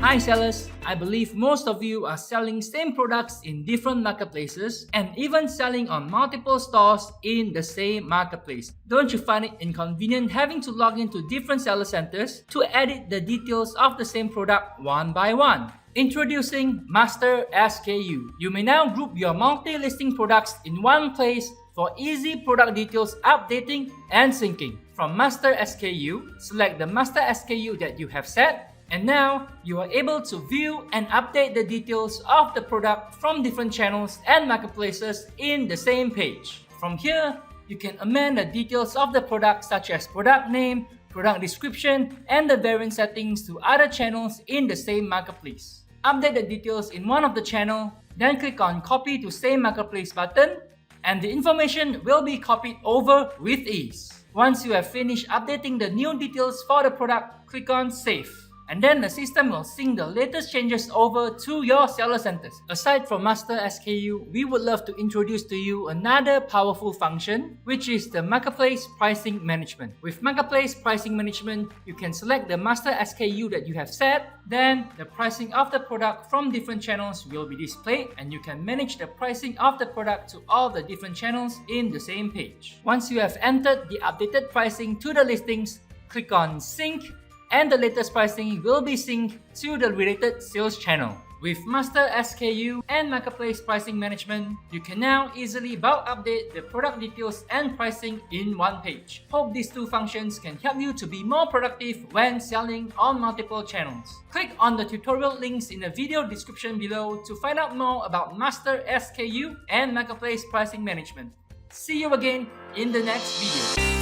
Hi sellers, I believe most of you are selling same products in different marketplaces and even selling on multiple stores in the same marketplace. Don't you find it inconvenient having to log into different seller centers to edit the details of the same product one by one? Introducing Master SKU. You may now group your multi-listing products in one place for easy product details updating and syncing. From Master SKU, select the Master SKU that you have set, and now you are able to view and update the details of the product from different channels and marketplaces in the same page. From here, you can amend the details of the product such as product name, product description, and the variant settings to other channels in the same marketplace. Update the details in one of the channel, then click on Copy to Same Marketplace button, and the information will be copied over with ease. Once you have finished updating the new details for the product, click on Save. And then the system will sync the latest changes over to your seller centers. Aside from Master SKU, we would love to introduce to you another powerful function, which is the Marketplace Pricing Management. With Marketplace Pricing Management, you can select the Master SKU that you have set, then the pricing of the product from different channels will be displayed, and you can manage the pricing of the product to all the different channels in the same page. Once you have entered the updated pricing to the listings, click on Sync, and the latest pricing will be synced to the related sales channel. With Master SKU and Marketplace Pricing Management, you can now easily bulk update the product details and pricing in one page. Hope these two functions can help you to be more productive when selling on multiple channels. Click on the tutorial links in the video description below to find out more about Master SKU and Marketplace Pricing Management. See you again in the next video.